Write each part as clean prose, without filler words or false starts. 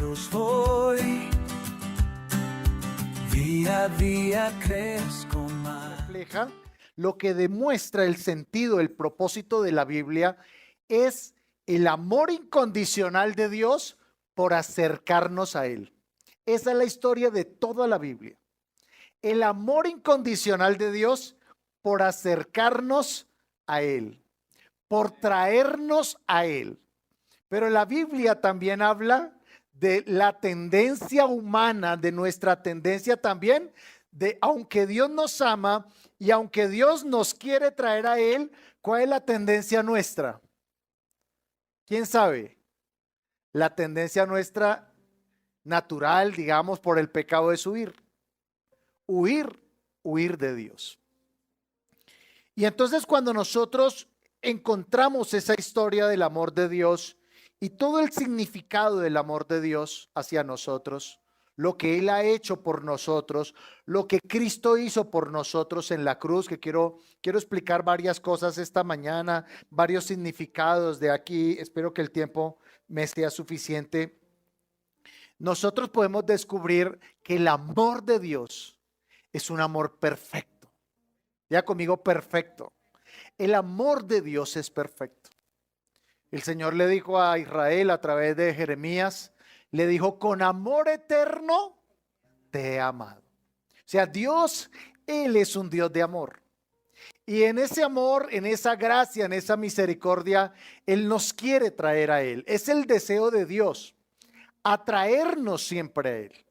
pasos voy, día a día crezco más. Refleja, lo que demuestra el sentido, el propósito de la Biblia es el amor incondicional de Dios por acercarnos a Él. Esa es la historia de toda la Biblia. El amor incondicional de Dios por acercarnos a Él, por traernos a Él. Pero la Biblia también habla de la tendencia humana, de nuestra tendencia también, de aunque Dios nos ama y aunque Dios nos quiere traer a Él, ¿cuál es la tendencia nuestra? ¿Quién sabe? La tendencia nuestra natural, digamos, por el pecado es huir de Dios. Y entonces cuando nosotros encontramos esa historia del amor de Dios y todo el significado del amor de Dios hacia nosotros, lo que Él ha hecho por nosotros, lo que Cristo hizo por nosotros en la cruz, que quiero explicar varias cosas esta mañana, varios significados de aquí, espero que el tiempo me sea suficiente. Nosotros podemos descubrir que el amor de Dios es un amor perfecto. Ya conmigo, perfecto. El amor de Dios es perfecto. El Señor le dijo a Israel a través de Jeremías, le dijo, con amor eterno te he amado. O sea, Dios, Él es un Dios de amor. Y en ese amor, en esa gracia, en esa misericordia, Él nos quiere traer a Él. Es el deseo de Dios, atraernos siempre a Él,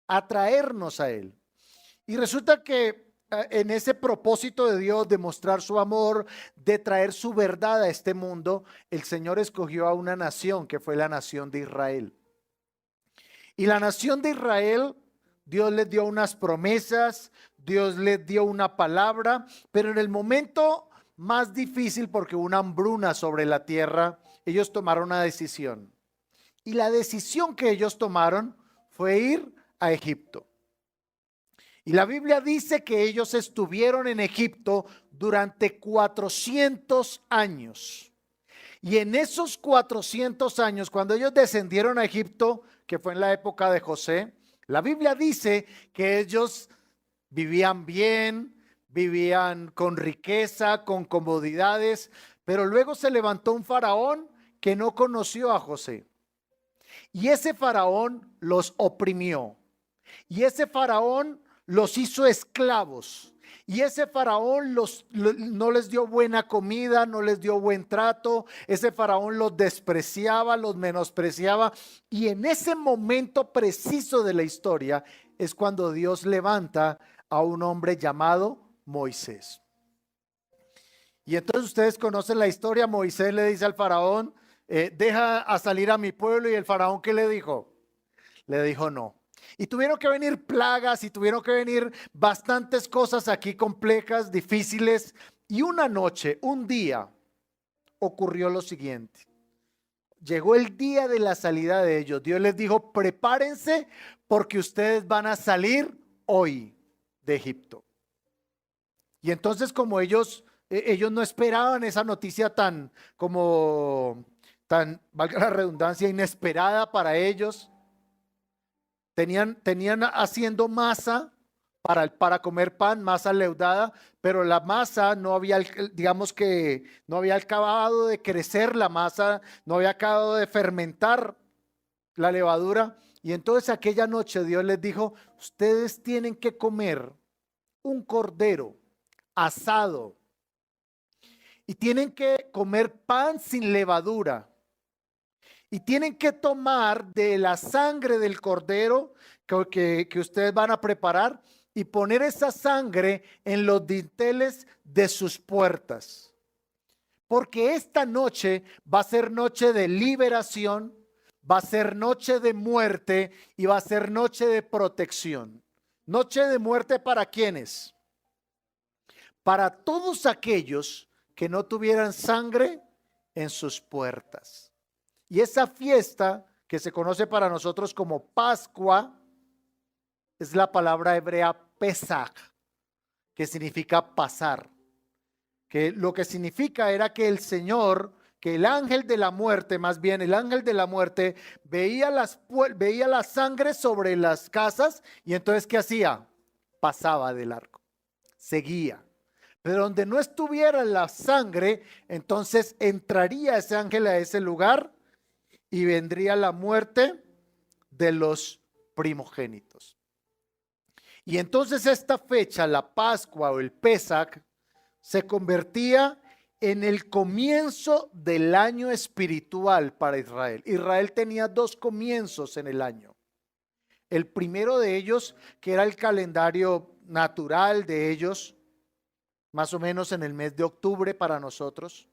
atraernos a Él. Y resulta que en ese propósito de Dios de mostrar su amor, de traer su verdad a este mundo, el Señor escogió a una nación que fue la nación de Israel. Y la nación de Israel, Dios les dio unas promesas, Dios les dio una palabra, pero en el momento más difícil, porque hubo una hambruna sobre la tierra, ellos tomaron una decisión. Y la decisión que ellos tomaron fue ir a Egipto. Y la Biblia dice que ellos estuvieron en Egipto durante 400 años. Y en esos 400 años, cuando ellos descendieron a Egipto, que fue en la época de José, la Biblia dice que ellos vivían bien, vivían con riqueza, con comodidades, pero luego se levantó un faraón que no conoció a José. Y ese faraón los oprimió. Y ese faraón los hizo esclavos. Y ese faraón no les dio buena comida, no les dio buen trato. Ese faraón los despreciaba, los menospreciaba. Y en ese momento preciso de la historia es cuando Dios levanta a un hombre llamado Moisés. Y entonces ustedes conocen la historia. Moisés le dice al faraón, deja a salir a mi pueblo. Y el faraón, ¿qué le dijo? Le dijo no. Y tuvieron que venir plagas y tuvieron que venir bastantes cosas aquí complejas, difíciles. Y una noche, un día, ocurrió lo siguiente. Llegó el día de la salida de ellos. Dios les dijo, prepárense porque ustedes van a salir hoy de Egipto. Y entonces como ellos no esperaban esa noticia tan, valga la redundancia, inesperada para ellos. Tenían haciendo masa para comer pan, masa leudada, pero la masa no había, digamos que no había acabado de crecer la masa, no había acabado de fermentar la levadura. Y entonces aquella noche Dios les dijo, ustedes tienen que comer un cordero asado y tienen que comer pan sin levadura. Y tienen que tomar de la sangre del cordero que ustedes van a preparar y poner esa sangre en los dinteles de sus puertas. Porque esta noche va a ser noche de liberación, va a ser noche de muerte y va a ser noche de protección. Noche de muerte ¿para quiénes? Para todos aquellos que no tuvieran sangre en sus puertas. Y esa fiesta que se conoce para nosotros como Pascua es la palabra hebrea Pesach, que significa pasar. Que lo que significa era que el Señor que el ángel de la muerte, más bien el ángel de la muerte, veía la sangre sobre las casas y entonces ¿qué hacía? Pasaba de largo, seguía. Pero donde no estuviera la sangre, entonces entraría ese ángel a ese lugar y vendría la muerte de los primogénitos. Y entonces esta fecha, la Pascua o el Pesach, se convertía en el comienzo del año espiritual para Israel. Israel tenía dos comienzos en el año. El primero de ellos, que era el calendario natural de ellos, más o menos en el mes de octubre para nosotros,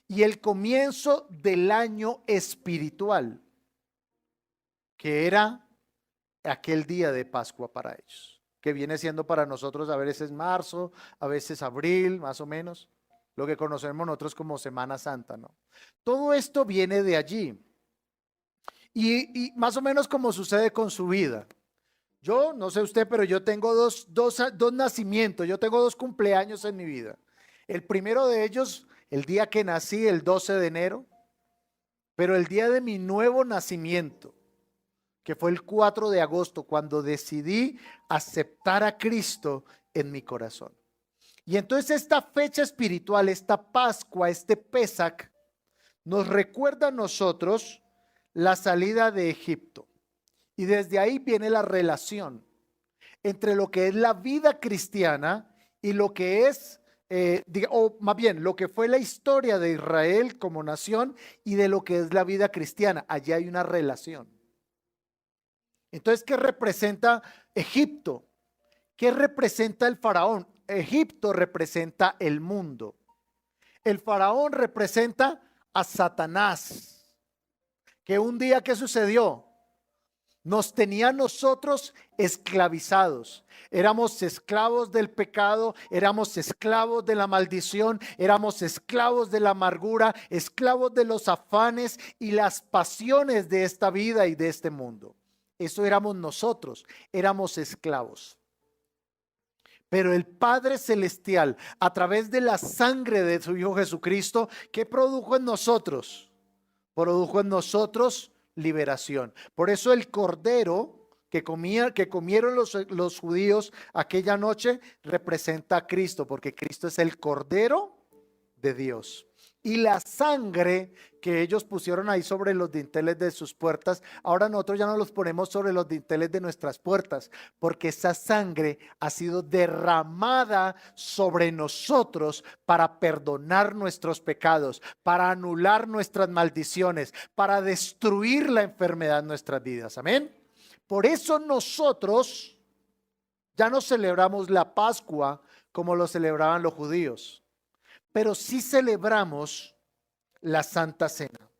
y el comienzo del año espiritual, que era aquel día de Pascua para ellos, que viene siendo para nosotros a veces marzo, a veces abril, más o menos, lo que conocemos nosotros como Semana Santa, ¿no? Todo esto viene de allí. Y más o menos como sucede con su vida. Yo, no sé usted, pero yo tengo dos nacimientos, yo tengo dos cumpleaños en mi vida. El primero de ellos, el día que nací, el 12 de enero, pero el día de mi nuevo nacimiento, que fue el 4 de agosto, cuando decidí aceptar a Cristo en mi corazón. Y entonces esta fecha espiritual, esta Pascua, este Pesach, nos recuerda a nosotros la salida de Egipto. Y desde ahí viene la relación entre lo que es la vida cristiana y lo que es, o más bien, lo que fue la historia de Israel como nación y de lo que es la vida cristiana. Allí hay una relación. Entonces, ¿qué representa Egipto? ¿Qué representa el faraón? Egipto representa el mundo. El faraón representa a Satanás, que un día, ¿qué sucedió? Nos tenía nosotros esclavizados. Éramos esclavos del pecado, éramos esclavos de la maldición, éramos esclavos de la amargura, esclavos de los afanes y las pasiones de esta vida y de este mundo. Eso éramos nosotros, éramos esclavos. Pero el Padre Celestial, a través de la sangre de su Hijo Jesucristo, ¿qué produjo en nosotros? Produjo en nosotros liberación. Por eso el cordero que comieron los judíos aquella noche representa a Cristo, porque Cristo es el cordero de Dios. Y la sangre que ellos pusieron ahí sobre los dinteles de sus puertas, ahora nosotros ya no los ponemos sobre los dinteles de nuestras puertas, porque esa sangre ha sido derramada sobre nosotros para perdonar nuestros pecados, para anular nuestras maldiciones, para destruir la enfermedad en nuestras vidas. Amén. Por eso nosotros ya no celebramos la Pascua como lo celebraban los judíos, pero sí celebramos la Santa Cena.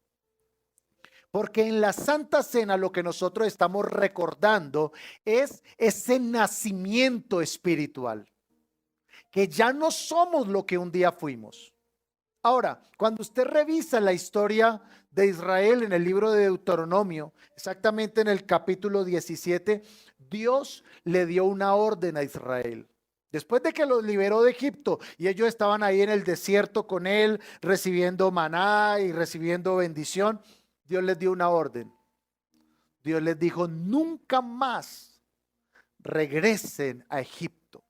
Porque en la Santa Cena lo que nosotros estamos recordando es ese nacimiento espiritual, que ya no somos lo que un día fuimos. Ahora, cuando usted revisa la historia de Israel en el libro de Deuteronomio, exactamente en el capítulo 17, Dios le dio una orden a Israel. Después de que los liberó de Egipto y ellos estaban ahí en el desierto con él, recibiendo maná y recibiendo bendición, Dios les dio una orden. Dios les dijo, nunca más regresen a Egipto.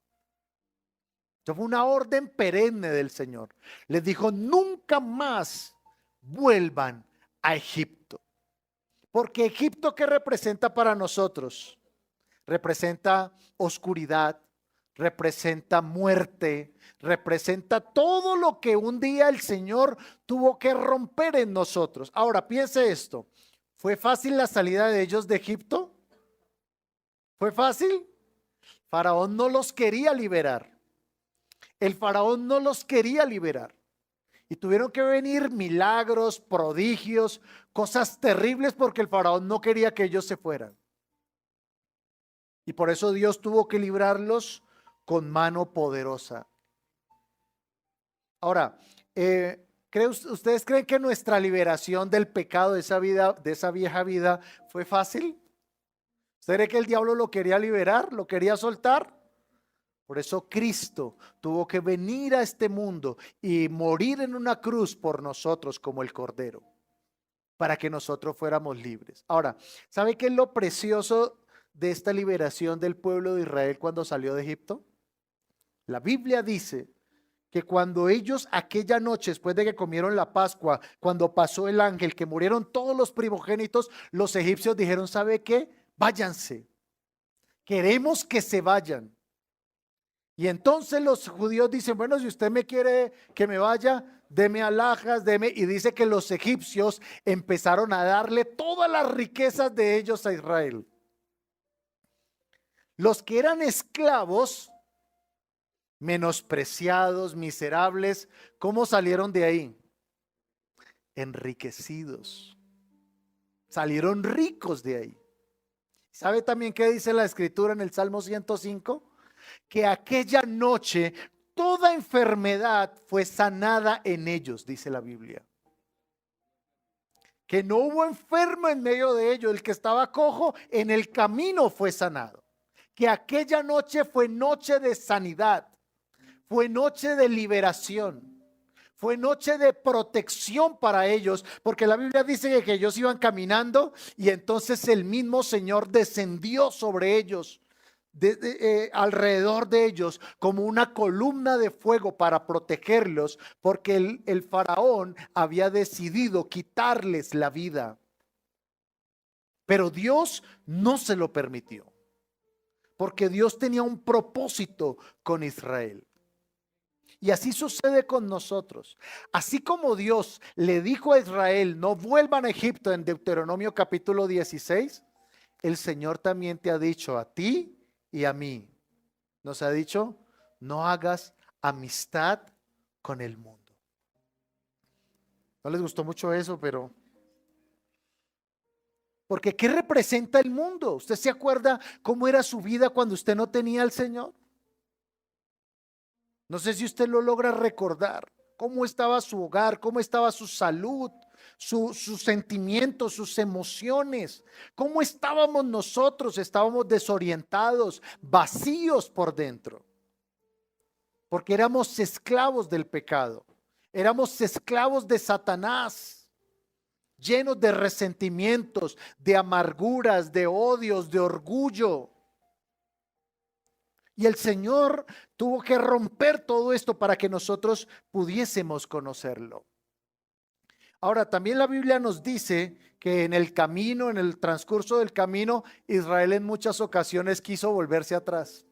Esto fue una orden perenne del Señor. Les dijo, nunca más vuelvan a Egipto. Porque Egipto, ¿qué representa para nosotros? Representa oscuridad, representa muerte, representa todo lo que un día el Señor tuvo que romper en nosotros. Ahora, piense esto. ¿Fue fácil la salida de ellos de Egipto? ¿Fue fácil? Faraón no los quería liberar. El faraón no los quería liberar. Y tuvieron que venir milagros, prodigios, cosas terribles porque el faraón no quería que ellos se fueran. Y por eso Dios tuvo que librarlos con mano poderosa. Ahora, ¿ustedes creen que nuestra liberación del pecado de esa vida, de esa vieja vida, fue fácil? ¿Usted cree que el diablo lo quería liberar, lo quería soltar? Por eso Cristo tuvo que venir a este mundo y morir en una cruz por nosotros como el Cordero, para que nosotros fuéramos libres. Ahora, ¿sabe qué es lo precioso de esta liberación del pueblo de Israel cuando salió de Egipto? La Biblia dice que cuando ellos aquella noche, después de que comieron la Pascua, cuando pasó el ángel, que murieron todos los primogénitos, los egipcios dijeron, ¿sabe qué? Váyanse, queremos que se vayan. Y entonces los judíos dicen, bueno, si usted me quiere que me vaya, deme alhajas, deme. Y dice que los egipcios empezaron a darle todas las riquezas de ellos a Israel. Los que eran esclavos, menospreciados, miserables, ¿cómo salieron de ahí? Enriquecidos. Salieron ricos de ahí. ¿Sabe también qué dice la escritura en el Salmo 105? Que aquella noche toda enfermedad fue sanada en ellos, dice la Biblia. Que no hubo enfermo en medio de ellos, el que estaba cojo en el camino fue sanado. Que aquella noche fue noche de sanidad, fue noche de liberación. Fue noche de protección para ellos, porque la Biblia dice que ellos iban caminando y entonces el mismo Señor descendió sobre ellos, alrededor de ellos, como una columna de fuego para protegerlos, porque el faraón había decidido quitarles la vida. Pero Dios no se lo permitió, porque Dios tenía un propósito con Israel. Y así sucede con nosotros. Así como Dios le dijo a Israel, no vuelvan a Egipto en Deuteronomio capítulo 16, el Señor también te ha dicho a ti y a mí. Nos ha dicho, no hagas amistad con el mundo. No les gustó mucho eso, pero... Porque ¿qué representa el mundo? ¿Usted se acuerda cómo era su vida cuando usted no tenía al Señor? No sé si usted lo logra recordar, cómo estaba su hogar, cómo estaba su salud, sus sentimientos, sus emociones, cómo estábamos nosotros. Estábamos desorientados, vacíos por dentro, porque éramos esclavos del pecado, éramos esclavos de Satanás, llenos de resentimientos, de amarguras, de odios, de orgullo. Y el Señor tuvo que romper todo esto para que nosotros pudiésemos conocerlo. Ahora, también la Biblia nos dice que en el camino, en el transcurso del camino, Israel en muchas ocasiones quiso volverse atrás.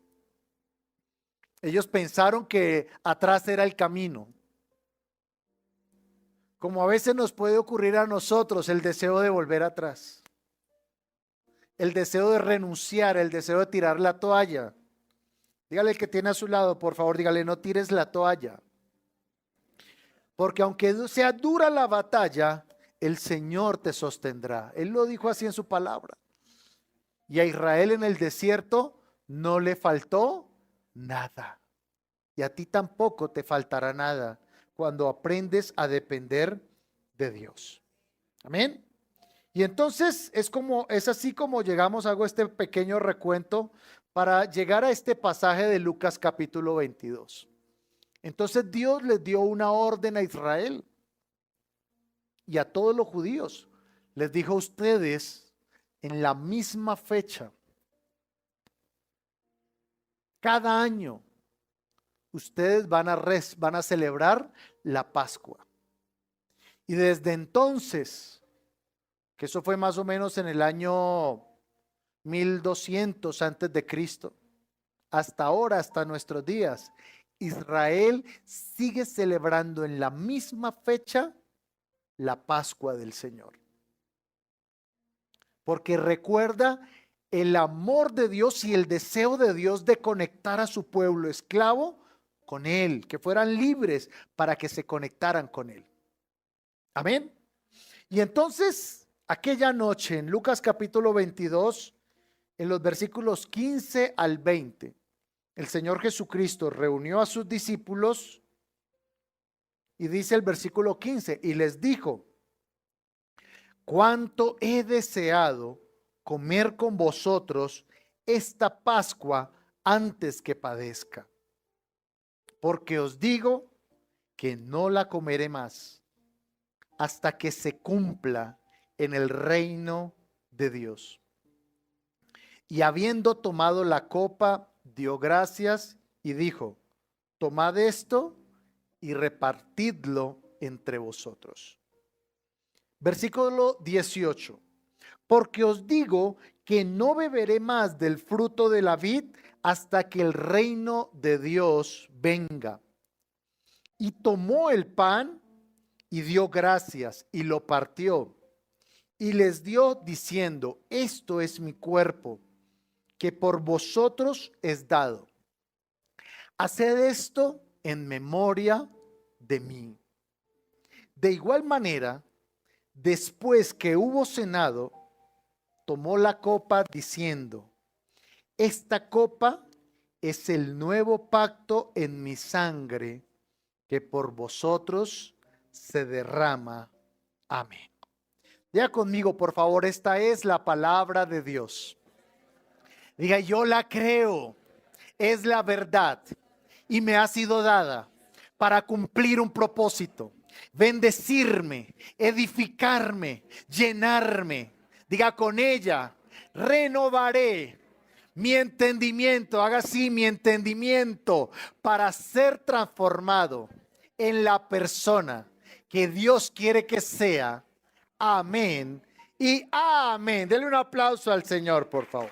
Ellos pensaron que atrás era el camino. Como a veces nos puede ocurrir a nosotros el deseo de volver atrás. El deseo de renunciar, el deseo de tirar la toalla. Dígale al que tiene a su lado, por favor, dígale, no tires la toalla. Porque aunque sea dura la batalla, el Señor te sostendrá. Él lo dijo así en su palabra. Y a Israel en el desierto no le faltó nada. Y a ti tampoco te faltará nada cuando aprendes a depender de Dios. Amén. Y entonces es así como llegamos, hago este pequeño recuento para llegar a este pasaje de Lucas capítulo 22. Entonces Dios les dio una orden a Israel y a todos los judíos. Les dijo a ustedes en la misma fecha, cada año, ustedes van a celebrar la Pascua. Y desde entonces, que eso fue más o menos en el año 1200 antes de Cristo, hasta ahora, hasta nuestros días, Israel sigue celebrando en la misma fecha la Pascua del Señor. Porque recuerda el amor de Dios y el deseo de Dios de conectar a su pueblo esclavo con Él, que fueran libres para que se conectaran con Él. Amén. Y entonces, aquella noche en Lucas capítulo 22, en los versículos 15 al 20, el Señor Jesucristo reunió a sus discípulos y dice el versículo 15, y les dijo, cuánto he deseado comer con vosotros esta Pascua antes que padezca. Porque os digo que no la comeré más hasta que se cumpla en el reino de Dios. Y habiendo tomado la copa, dio gracias y dijo: tomad esto y repartidlo entre vosotros. Versículo 18. Porque os digo que no beberé más del fruto de la vid hasta que el reino de Dios venga. Y tomó el pan y dio gracias y lo partió y les dio diciendo: esto es mi cuerpo, que por vosotros es dado. Haced esto en memoria de mí. De igual manera, después que hubo cenado, tomó la copa diciendo: esta copa es el nuevo pacto en mi sangre, que por vosotros se derrama. Amén. Diga conmigo, por favor, esta es la palabra de Dios. Diga: yo la creo, es la verdad y me ha sido dada para cumplir un propósito, bendecirme, edificarme, llenarme. Diga: con ella renovaré mi entendimiento. Haga así: mi entendimiento, para ser transformado en la persona que Dios quiere que sea. Amén y amén. Denle un aplauso al Señor, por favor.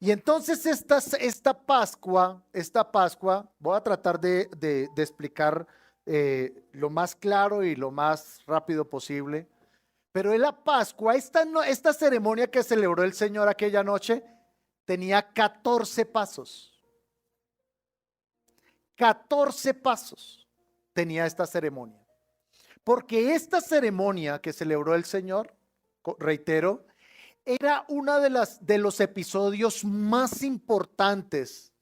Y entonces esta Pascua, voy a tratar de explicar lo más claro y lo más rápido posible. Pero en la Pascua, esta ceremonia que celebró el Señor aquella noche, tenía 14 pasos. 14 pasos tenía esta ceremonia. Porque esta ceremonia que celebró el Señor, reitero, era uno de los episodios más importantes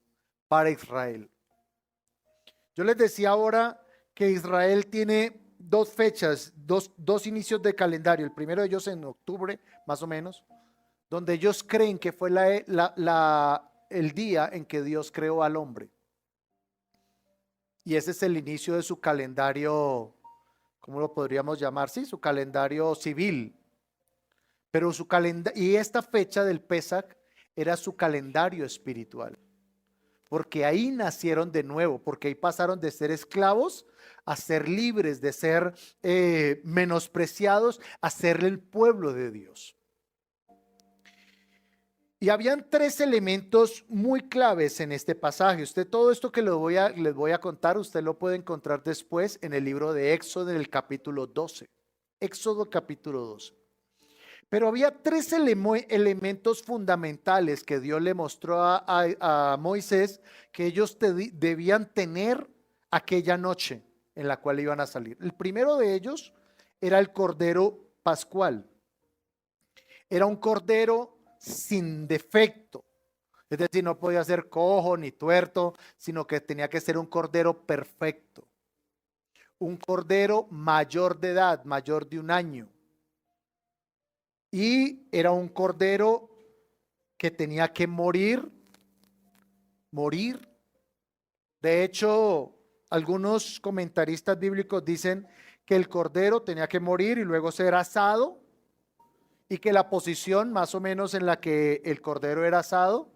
para Israel. Yo les decía ahora que Israel tiene dos fechas, dos inicios de calendario. El primero de ellos en octubre, más o menos, donde ellos creen que fue el día en que Dios creó al hombre. Y ese es el inicio de su calendario, ¿cómo lo podríamos llamar? Sí, su calendario civil. Pero y esta fecha del Pesach era su calendario espiritual. Porque ahí nacieron de nuevo, porque ahí pasaron de ser esclavos a ser libres, de ser menospreciados a ser el pueblo de Dios. Y habían tres elementos muy claves en este pasaje. Usted, todo esto que les voy a contar, usted lo puede encontrar después en el libro de Éxodo, en el capítulo 12. Éxodo capítulo 12. Pero había tres elementos fundamentales que Dios le mostró a Moisés que ellos debían tener aquella noche en la cual iban a salir. El primero de ellos era el cordero pascual. Era un cordero sin defecto. Es decir, no podía ser cojo ni tuerto, sino que tenía que ser un cordero perfecto. Un cordero mayor de edad, mayor de 1 año. Y era un cordero que tenía que morir. De hecho, algunos comentaristas bíblicos dicen que el cordero tenía que morir y luego ser asado, y que la posición más o menos en la que el cordero era asado,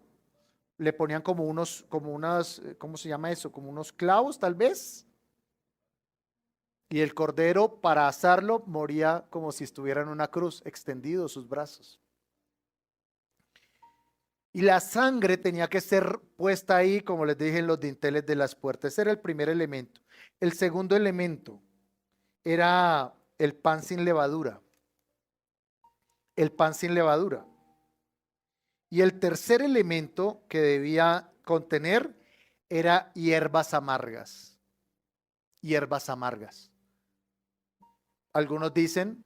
le ponían como unas, ¿cómo se llama eso? Como unos clavos tal vez. Y el cordero, para asarlo, moría como si estuviera en una cruz, extendido sus brazos. Y la sangre tenía que ser puesta ahí, como les dije, en los dinteles de las puertas. Ese era el primer elemento. El segundo elemento era el pan sin levadura. El pan sin levadura. Y el tercer elemento que debía contener era hierbas amargas. Hierbas amargas. Algunos dicen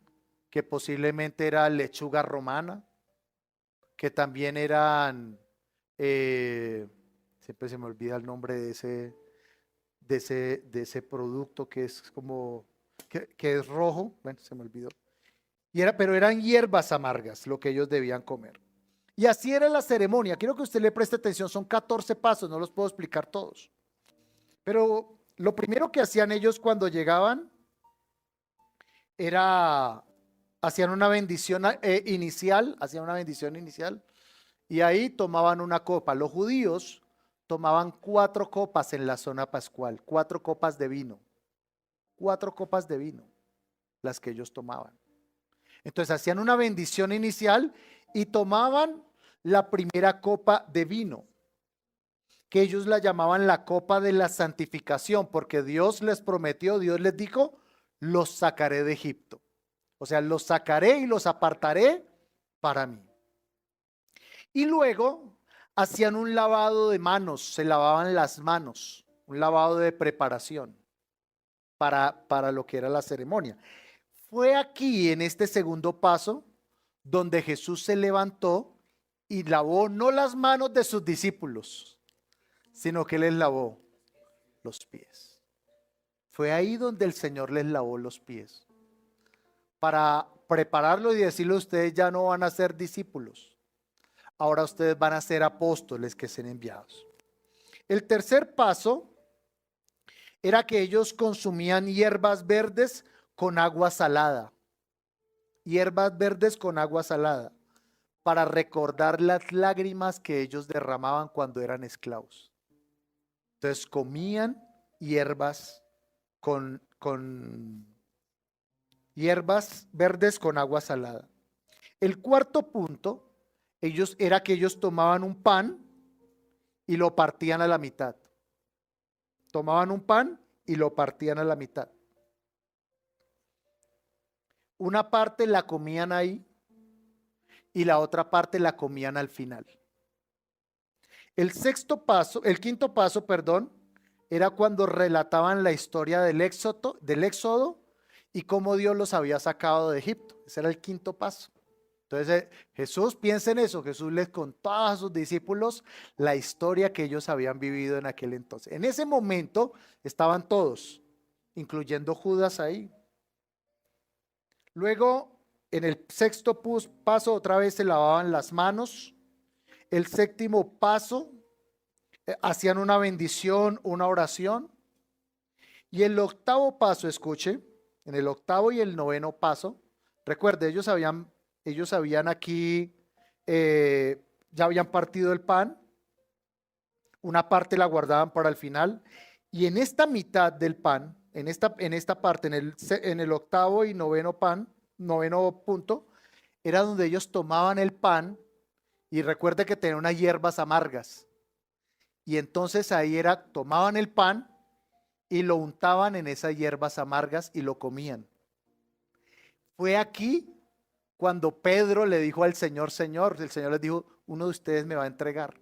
que posiblemente era lechuga romana, que también eran, siempre se me olvida el nombre de ese producto que es como, que es rojo, bueno, se me olvidó. Pero eran hierbas amargas lo que ellos debían comer. Y así era la ceremonia. Quiero que usted le preste atención, son 14 pasos, no los puedo explicar todos. Pero lo primero que hacían ellos cuando llegaban era, hacían una bendición inicial, y ahí tomaban una copa. Los judíos tomaban 4 copas en la zona pascual, 4 copas de vino, 4 copas de vino, las que ellos tomaban. Entonces hacían una bendición inicial y tomaban la primera copa de vino, que ellos la llamaban la copa de la santificación, porque Dios les prometió, Dios les dijo, los sacaré de Egipto. O sea, los sacaré y los apartaré para mí. Y luego hacían un lavado de manos, se lavaban las manos, un lavado de preparación para lo que era la ceremonia. Fue aquí, en este segundo paso, donde Jesús se levantó y lavó no las manos de sus discípulos, sino que les lavó los pies. Fue ahí donde el Señor les lavó los pies, para prepararlo y decirle: ustedes ya no van a ser discípulos, ahora ustedes van a ser apóstoles que sean enviados. El tercer paso era que ellos consumían hierbas verdes con agua salada. Hierbas verdes con agua salada, para recordar las lágrimas que ellos derramaban cuando eran esclavos. Entonces comían hierbas con hierbas verdes con agua salada. El cuarto punto era que ellos tomaban un pan y lo partían a la mitad. Tomaban un pan y lo partían a la mitad. Una parte la comían ahí y la otra parte la comían al final. El quinto paso, era cuando relataban la historia del éxodo y cómo Dios los había sacado de Egipto. Ese era el quinto paso. Entonces Jesús, piensa en eso, Jesús les contó a sus discípulos la historia que ellos habían vivido en aquel entonces. En ese momento estaban todos, incluyendo Judas ahí. Luego, en el sexto paso, otra vez se lavaban las manos. El séptimo paso, hacían una bendición, una oración. Y el octavo paso, escuche, en el octavo y el noveno paso, recuerde, ellos habían aquí, ya habían partido el pan, una parte la guardaban para el final, y en esta mitad del pan, en esta parte, en el octavo y noveno punto, era donde ellos tomaban el pan, y recuerde que tenía unas hierbas amargas, y entonces ahí tomaban el pan y lo untaban en esas hierbas amargas y lo comían. Fue aquí cuando Pedro le dijo al Señor: Señor, el Señor les dijo: uno de ustedes me va a entregar.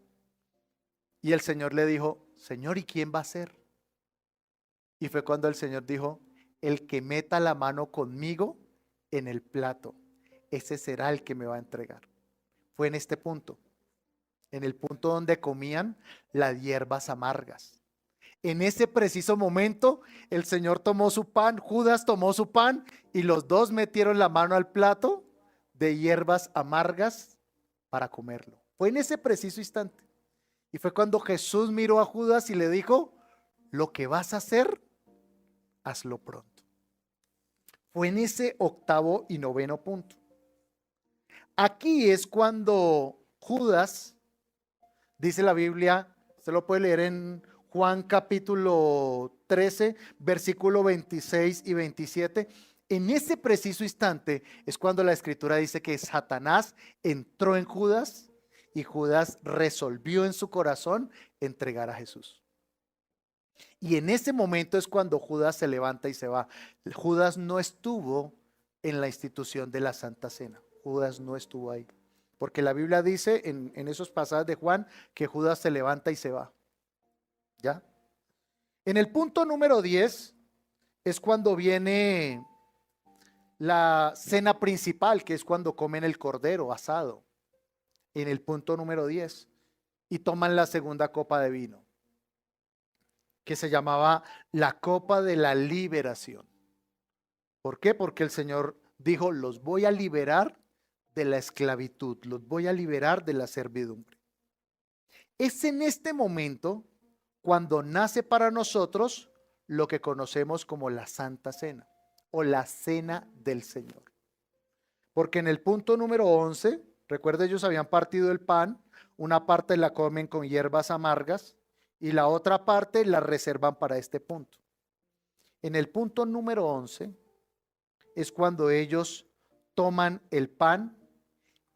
Y el Señor le dijo: Señor, ¿y quién va a ser? Y fue cuando el Señor dijo: el que meta la mano conmigo en el plato, ese será el que me va a entregar. Fue en este punto, en el punto donde comían las hierbas amargas. En ese preciso momento, el Señor tomó su pan, Judas tomó su pan, y los dos metieron la mano al plato de hierbas amargas para comerlo. Fue en ese preciso instante. Y fue cuando Jesús miró a Judas y le dijo: lo que vas a hacer, hazlo pronto. Fue en ese octavo y noveno punto. Aquí es cuando Judas, dice la Biblia, usted lo puede leer en Juan capítulo 13, versículo 26 y 27. En ese preciso instante es cuando la escritura dice que Satanás entró en Judas y Judas resolvió en su corazón entregar a Jesús. Y en ese momento es cuando Judas se levanta y se va. Judas no estuvo en la institución de la Santa Cena. Judas no estuvo ahí. Porque la Biblia dice en esos pasajes de Juan que Judas se levanta y se va. ¿Ya? En el punto número 10 es cuando viene la cena principal, que es cuando comen el cordero asado. En el punto número 10. Y toman la segunda copa de vino, que se llamaba la copa de la liberación. ¿Por qué? Porque el Señor dijo, los voy a liberar de la esclavitud, los voy a liberar de la servidumbre. Es en este momento cuando nace para nosotros lo que conocemos como la Santa Cena o la Cena del Señor. Porque en el punto número 11, recuerda, ellos habían partido el pan, una parte la comen con hierbas amargas y la otra parte la reservan para este punto. En el punto número 11 es cuando ellos toman el pan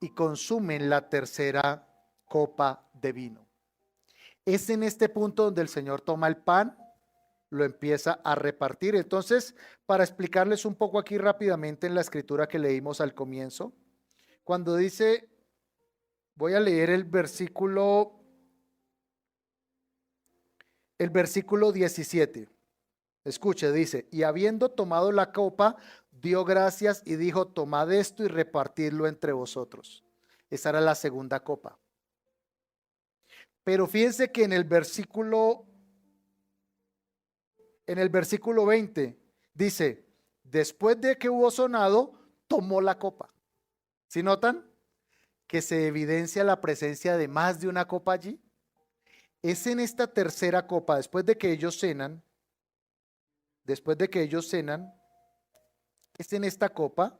y consumen la tercera copa de vino. Es en este punto donde el Señor toma el pan, lo empieza a repartir. Entonces, para explicarles un poco aquí rápidamente en la escritura que leímos al comienzo, cuando dice, voy a leer el versículo 17. Escuche, dice, y habiendo tomado la copa, dio gracias y dijo, tomad esto y repartidlo entre vosotros. Esa era la segunda copa. Pero fíjense que en el versículo 20 dice, después de que hubo sonado, tomó la copa. ¿Sí notan? Que se evidencia la presencia de más de una copa allí. Es en esta tercera copa, después de que ellos cenan, es en esta copa,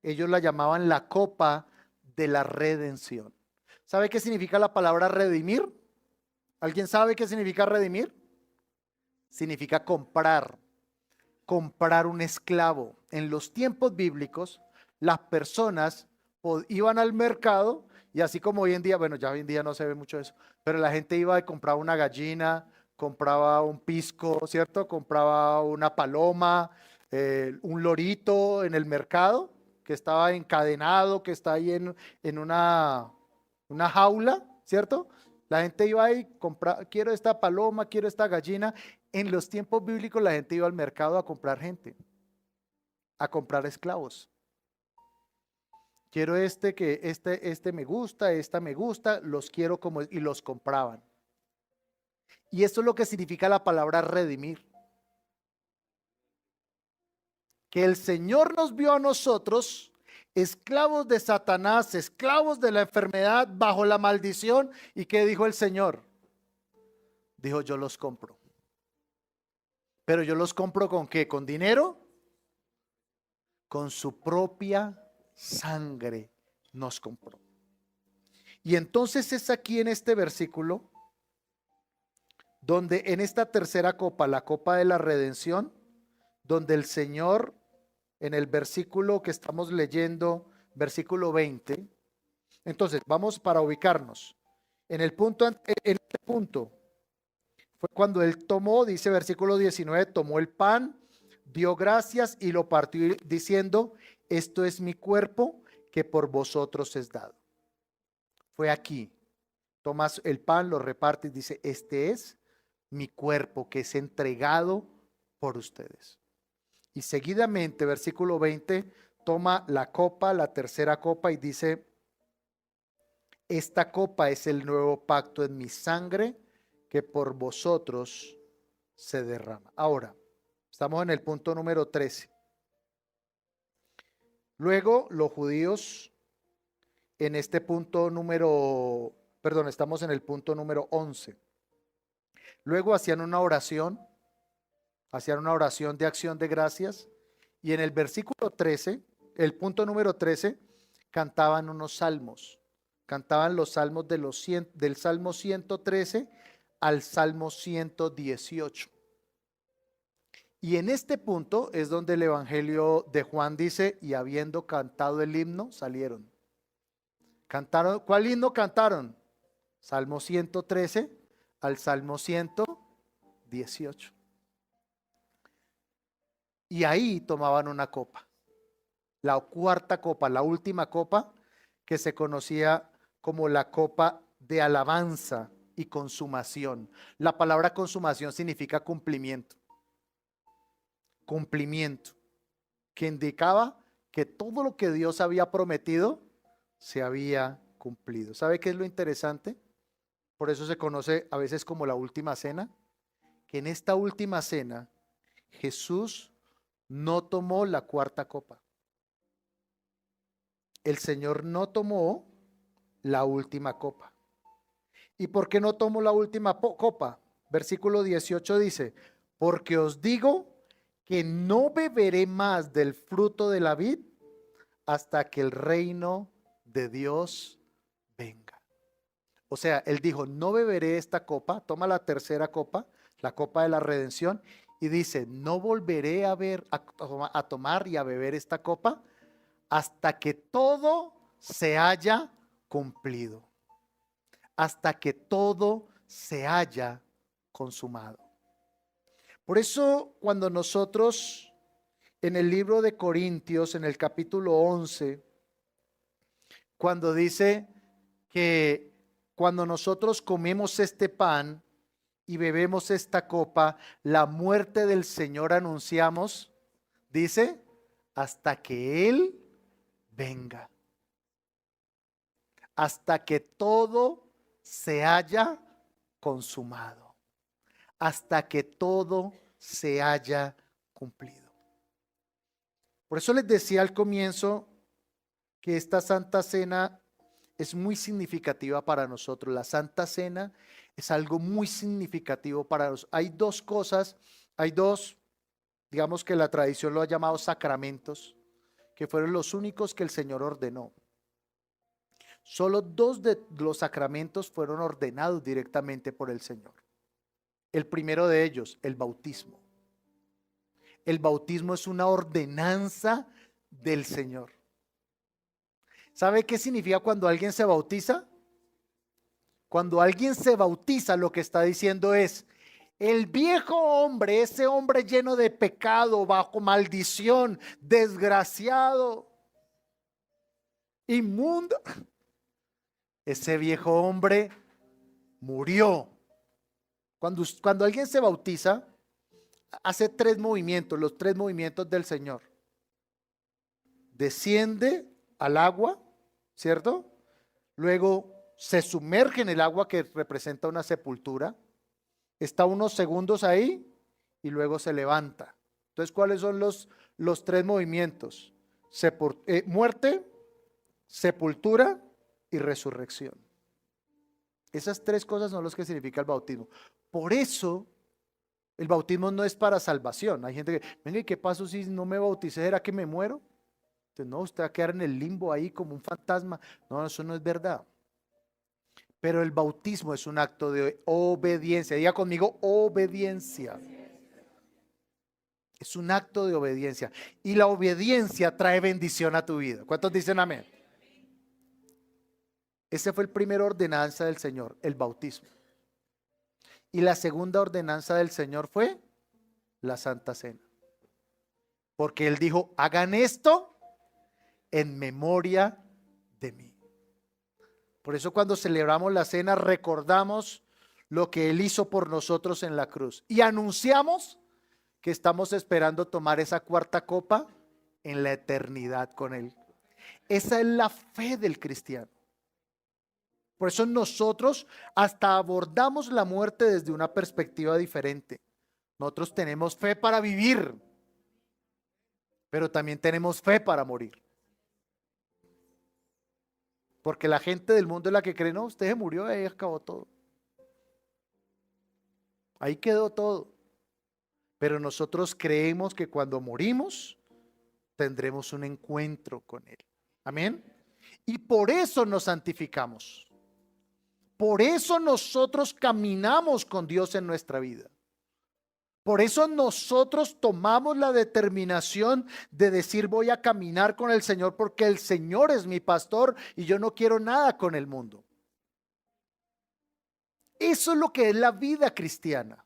ellos la llamaban la copa de la redención. ¿Sabe qué significa la palabra redimir? ¿Alguien sabe qué significa redimir? Significa comprar un esclavo. En los tiempos bíblicos, las personas iban al mercado y así como hoy en día, bueno, ya hoy en día no se ve mucho eso, pero la gente iba y compraba una gallina, compraba un pisco, ¿cierto? Compraba una paloma, un lorito en el mercado que estaba encadenado, que está ahí en una jaula, ¿cierto? La gente iba ahí, compraba, quiero esta paloma, quiero esta gallina. En los tiempos bíblicos la gente iba al mercado a comprar gente, a comprar esclavos. Quiero este me gusta, esta me gusta, los quiero como, y los compraban. Y esto es lo que significa la palabra redimir. Que el Señor nos vio a nosotros, esclavos de Satanás, esclavos de la enfermedad, bajo la maldición. ¿Y qué dijo el Señor? Dijo, yo los compro. Pero yo los compro ¿con qué? ¿Con dinero? Con su propia sangre nos compró. Y entonces es aquí en este versículo donde en esta tercera copa, la copa de la redención, donde el Señor en el versículo que estamos leyendo, versículo 20, entonces vamos para ubicarnos. En este punto fue cuando él tomó, dice versículo 19, tomó el pan, dio gracias y lo partió diciendo, esto es mi cuerpo que por vosotros es dado. Fue aquí. Tomas el pan, lo repartes y dice, este es mi cuerpo que es entregado por ustedes. Y seguidamente, versículo 20, toma la copa, la tercera copa y dice, esta copa es el nuevo pacto en mi sangre que por vosotros se derrama. Ahora, estamos en el punto número 13. Luego los judíos en este punto estamos en el punto número 11. Luego hacían una oración de acción de gracias y en el versículo 13, el punto número 13, cantaban unos salmos. Cantaban los salmos del Salmo 113 al Salmo 118. Y en este punto es donde el Evangelio de Juan dice, y habiendo cantado el himno, salieron. Cantaron, ¿cuál himno cantaron? Salmo 113 al Salmo 118. Y ahí tomaban una copa, la cuarta copa, la última copa que se conocía como la copa de alabanza y consumación. La palabra consumación significa cumplimiento. Cumplimiento, que indicaba que todo lo que Dios había prometido se había cumplido. ¿Sabe qué es lo interesante? Por eso se conoce a veces como la última cena, que en esta última cena Jesús no tomó la cuarta copa. El Señor no tomó la última copa. ¿Y por qué no tomó la última copa? Versículo 18 dice, porque os digo que no beberé más del fruto de la vid hasta que el reino de Dios venga. O sea, él dijo, no beberé esta copa, toma la tercera copa, la copa de la redención, y dice, no volveré a tomar y a beber esta copa hasta que todo se haya cumplido, hasta que todo se haya consumado. Por eso, cuando nosotros en el libro de Corintios, en el capítulo 11, cuando dice que cuando nosotros comemos este pan y bebemos esta copa, la muerte del Señor anunciamos, dice, hasta que Él venga, hasta que todo se haya consumado, hasta que todo se haya cumplido. Por eso les decía al comienzo que esta Santa Cena es muy significativa para nosotros. La Santa Cena es algo muy significativo para nosotros. Hay dos cosas, digamos que la tradición lo ha llamado sacramentos, que fueron los únicos que el Señor ordenó. Solo dos de los sacramentos fueron ordenados directamente por el Señor. El primero de ellos, el bautismo. El bautismo es una ordenanza del Señor. ¿Sabe qué significa cuando alguien se bautiza? Cuando alguien se bautiza, lo que está diciendo es, el viejo hombre, ese hombre lleno de pecado, bajo maldición, desgraciado, inmundo, ese viejo hombre murió. Cuando alguien se bautiza, hace tres movimientos, los tres movimientos del Señor. Desciende al agua, ¿cierto? Luego se sumerge en el agua que representa una sepultura. Está unos segundos ahí y luego se levanta. Entonces, ¿cuáles son los tres movimientos? Muerte, sepultura y resurrección. Esas tres cosas son las que significa el bautismo. Por eso, el bautismo no es para salvación. Hay gente que, venga, ¿y qué pasó si no me bauticé? ¿Será que me muero? Entonces, no, usted va a quedar en el limbo ahí como un fantasma. No, eso no es verdad. Pero el bautismo es un acto de obediencia. Diga conmigo, obediencia. Es un acto de obediencia. Y la obediencia trae bendición a tu vida. ¿Cuántos dicen amén? Esa fue la primera ordenanza del Señor, el bautismo. Y la segunda ordenanza del Señor fue la Santa Cena. Porque Él dijo, hagan esto en memoria de mí. Por eso cuando celebramos la cena recordamos lo que Él hizo por nosotros en la cruz. Y anunciamos que estamos esperando tomar esa cuarta copa en la eternidad con Él. Esa es la fe del cristiano. Por eso nosotros hasta abordamos la muerte desde una perspectiva diferente. Nosotros tenemos fe para vivir, pero también tenemos fe para morir. Porque la gente del mundo es la que cree, no, usted se murió y ahí acabó todo. Ahí quedó todo. Pero nosotros creemos que cuando morimos tendremos un encuentro con Él. Amén. Y por eso nos santificamos. Por eso nosotros caminamos con Dios en nuestra vida. Por eso nosotros tomamos la determinación de decir voy a caminar con el Señor porque el Señor es mi pastor y yo no quiero nada con el mundo. Eso es lo que es la vida cristiana.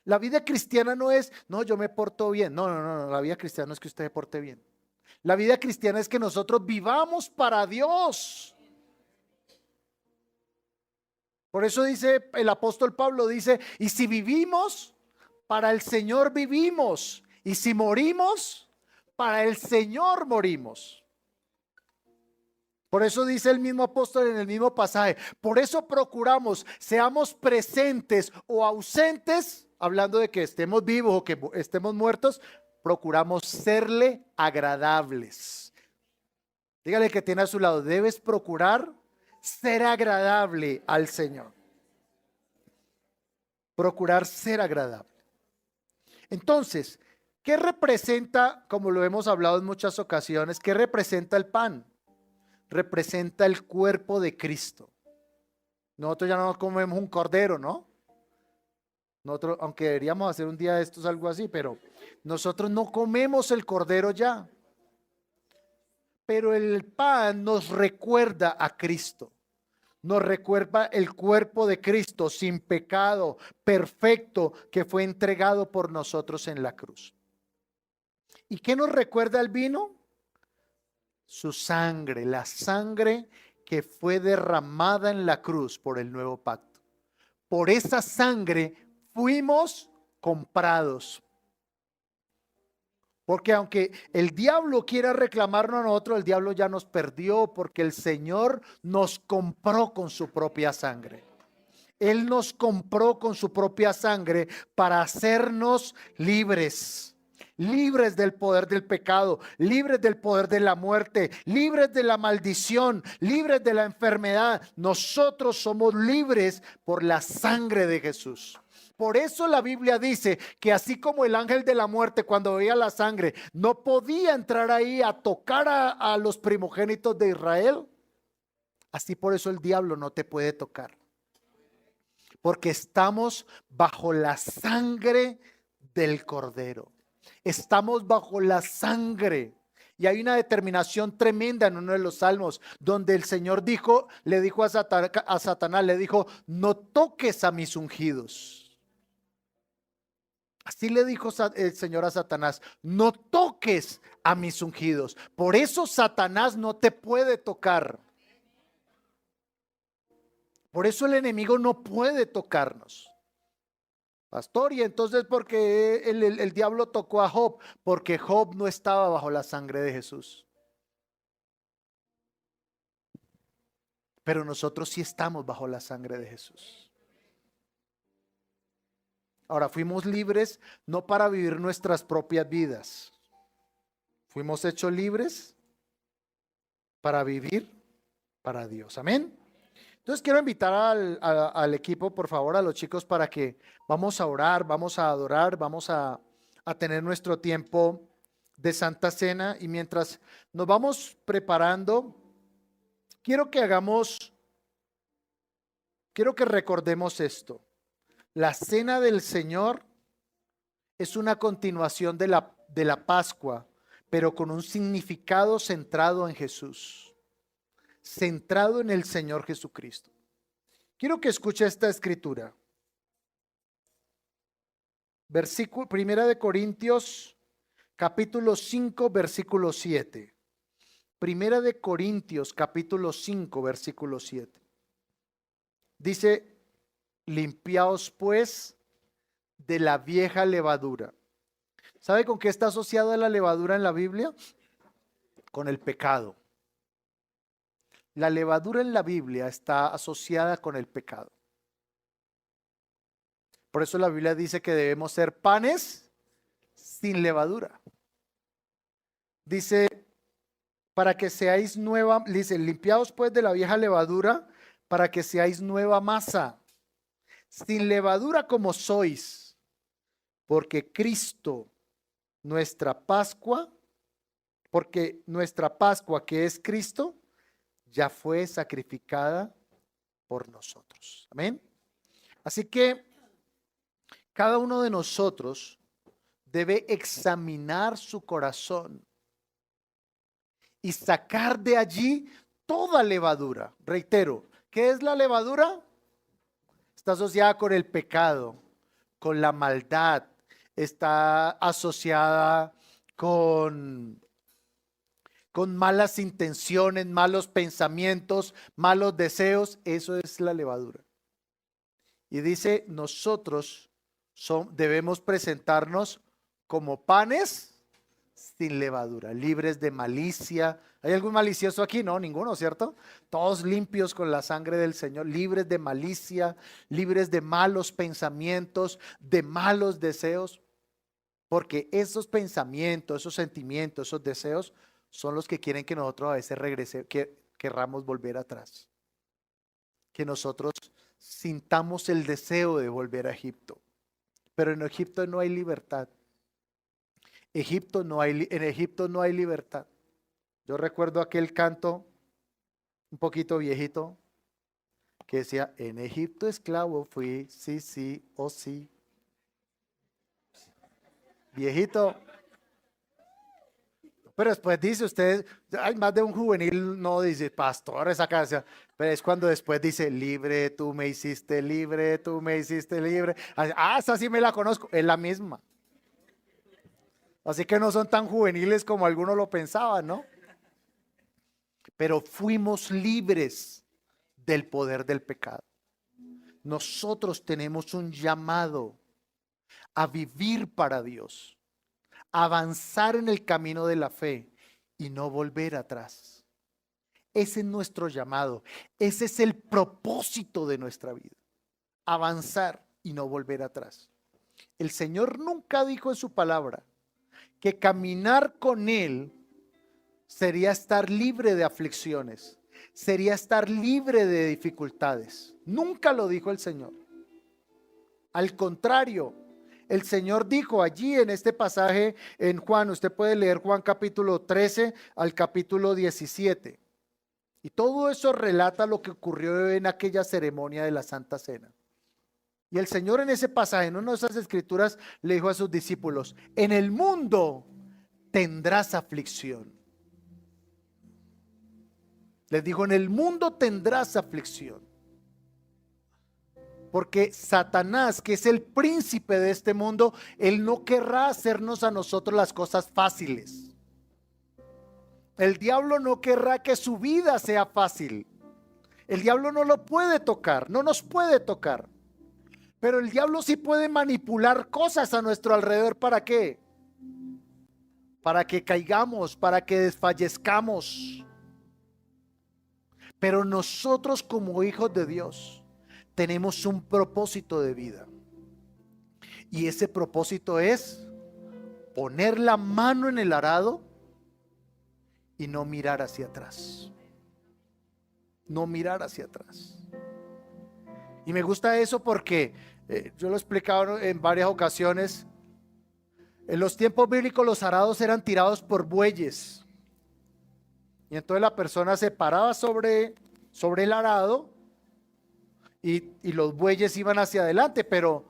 La vida cristiana no es, no, yo me porto bien. No, la vida cristiana no es que usted se porte bien. La vida cristiana es que nosotros vivamos para Dios. Por eso dice el apóstol Pablo, dice, y si vivimos, para el Señor vivimos, y si morimos, para el Señor morimos. Por eso dice el mismo apóstol en el mismo pasaje, por eso procuramos, seamos presentes o ausentes, hablando de que estemos vivos o que estemos muertos, procuramos serle agradables. Dígale que tiene a su lado, debes procurar ser agradable al Señor. Procurar ser agradable. Entonces, ¿qué representa, como lo hemos hablado en muchas ocasiones, qué representa el pan? Representa el cuerpo de Cristo. Nosotros ya no comemos un cordero, ¿no? Nosotros, aunque deberíamos hacer un día de estos algo así, pero nosotros no comemos el cordero ya. Pero el pan nos recuerda a Cristo. Nos recuerda el cuerpo de Cristo sin pecado, perfecto, que fue entregado por nosotros en la cruz. ¿Y qué nos recuerda el vino? Su sangre, la sangre que fue derramada en la cruz por el nuevo pacto. Por esa sangre fuimos comprados. Porque aunque el diablo quiera reclamarnos a nosotros, el diablo ya nos perdió porque el Señor nos compró con su propia sangre. Él nos compró con su propia sangre para hacernos libres. Libres del poder del pecado, libres del poder de la muerte, libres de la maldición, libres de la enfermedad. Nosotros somos libres por la sangre de Jesús. Por eso la Biblia dice que así como el ángel de la muerte cuando veía la sangre no podía entrar ahí a tocar a los primogénitos de Israel, así por eso el diablo no te puede tocar. Porque estamos bajo la sangre del Cordero. Estamos bajo la sangre. Y hay una determinación tremenda en uno de los salmos donde el Señor le dijo a Satanás, le dijo, no toques a mis ungidos. Así le dijo el Señor a Satanás, no toques a mis ungidos. Por eso Satanás no te puede tocar. Por eso el enemigo no puede tocarnos. Pastor, y entonces ¿por qué el diablo tocó a Job? Porque Job no estaba bajo la sangre de Jesús. Pero nosotros sí estamos bajo la sangre de Jesús. Ahora, fuimos libres no para vivir nuestras propias vidas. Fuimos hechos libres para vivir para Dios. Amén. Entonces quiero invitar al equipo, por favor, a los chicos para que vamos a orar, vamos a adorar, vamos a tener nuestro tiempo de Santa Cena. Y mientras nos vamos preparando, quiero que recordemos esto. La cena del Señor es una continuación de la Pascua, pero con un significado centrado en Jesús, centrado en el Señor Jesucristo. Quiero que escuche esta escritura. Primera de Corintios, capítulo 5, versículo 7. Primera de Corintios, capítulo 5, versículo 7. Dice, limpiaos pues de la vieja levadura. ¿Sabe con qué está asociada la levadura en la Biblia? Con el pecado. La levadura en la Biblia está asociada con el pecado. Por eso la Biblia dice que debemos ser panes sin levadura. Dice, para que seáis nueva, dice, limpiaos pues de la vieja levadura, para que seáis nueva masa, sin levadura como sois, porque Cristo, nuestra Pascua, que es Cristo, ya fue sacrificada por nosotros. Amén. Así que cada uno de nosotros debe examinar su corazón y sacar de allí toda levadura. Reitero, ¿qué es la levadura? Está asociada con el pecado, con la maldad, está asociada con malas intenciones, malos pensamientos, malos deseos. Eso es la levadura. Y dice, nosotros debemos presentarnos como panes sin levadura, libres de malicia. ¿Hay algún malicioso aquí? No, ninguno, ¿cierto? Todos limpios con la sangre del Señor, libres de malicia, libres de malos pensamientos, de malos deseos. Porque esos pensamientos, esos sentimientos, esos deseos son los que quieren que nosotros a veces querramos volver atrás. Que nosotros sintamos el deseo de volver a Egipto. Pero en Egipto no hay libertad. En Egipto no hay libertad. Yo recuerdo aquel canto un poquito viejito que decía: en Egipto esclavo fui, sí, sí, oh sí. Viejito. Pero después dice usted, hay más de un juvenil, no dice pastor esa canción, pero es cuando después dice: libre, tú me hiciste libre, tú me hiciste libre. Ah, esa sí me la conozco, es la misma. Así que no son tan juveniles como algunos lo pensaban, ¿no? Pero fuimos libres del poder del pecado. Nosotros tenemos un llamado a vivir para Dios, avanzar en el camino de la fe y no volver atrás. Ese es nuestro llamado, ese es el propósito de nuestra vida, avanzar y no volver atrás. El Señor nunca dijo en su palabra que caminar con Él sería estar libre de aflicciones, sería estar libre de dificultades. Nunca lo dijo el Señor. Al contrario, el Señor dijo allí en este pasaje en Juan, usted puede leer Juan capítulo 13 al capítulo 17. Y todo eso relata lo que ocurrió en aquella ceremonia de la Santa Cena. Y el Señor en ese pasaje, en una de esas escrituras, le dijo a sus discípulos: en el mundo tendrás aflicción. Les dijo: en el mundo tendrás aflicción. Porque Satanás, que es el príncipe de este mundo, él no querrá hacernos a nosotros las cosas fáciles. El diablo no querrá que su vida sea fácil. El diablo no lo puede tocar, no nos puede tocar. Pero el diablo sí puede manipular cosas a nuestro alrededor. ¿Para qué? Para que caigamos, para que desfallezcamos. Pero nosotros como hijos de Dios tenemos un propósito de vida. Y ese propósito es poner la mano en el arado y no mirar hacia atrás. No mirar hacia atrás. Y me gusta eso porque yo lo he explicado en varias ocasiones. En los tiempos bíblicos los arados eran tirados por bueyes. Y entonces la persona se paraba sobre el arado y los bueyes iban hacia adelante, pero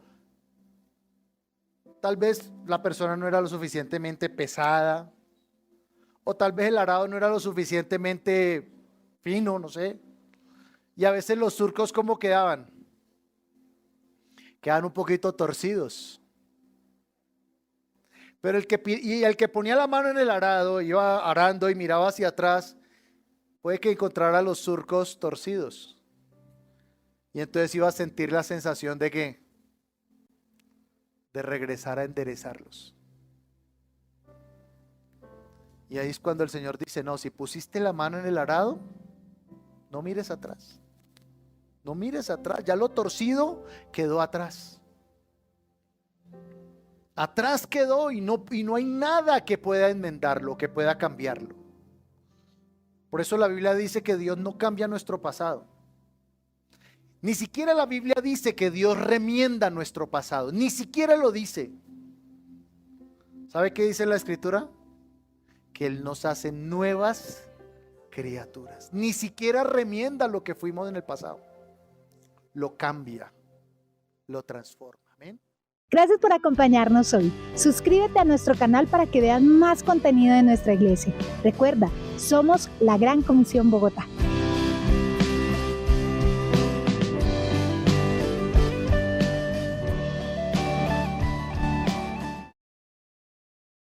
tal vez la persona no era lo suficientemente pesada, o tal vez el arado no era lo suficientemente fino, no sé. Y a veces los surcos, ¿cómo quedaban? Quedaban un poquito torcidos. Pero el que ponía la mano en el arado, iba arando y miraba hacia atrás, puede que encontrara los surcos torcidos. Y entonces iba a sentir la sensación de que de regresar a enderezarlos. Y ahí es cuando el Señor dice: no, si pusiste la mano en el arado, no mires atrás. No mires atrás, ya lo torcido quedó atrás. Atrás quedó y no hay nada que pueda enmendarlo, que pueda cambiarlo. Por eso la Biblia dice que Dios no cambia nuestro pasado. Ni siquiera la Biblia dice que Dios remienda nuestro pasado. Ni siquiera lo dice. ¿Sabe qué dice la Escritura? Que Él nos hace nuevas criaturas. Ni siquiera remienda lo que fuimos en el pasado. Lo cambia, lo transforma. Amén. Gracias por acompañarnos hoy. Suscríbete a nuestro canal para que veas más contenido de nuestra iglesia. Recuerda, somos la Gran Comisión Bogotá.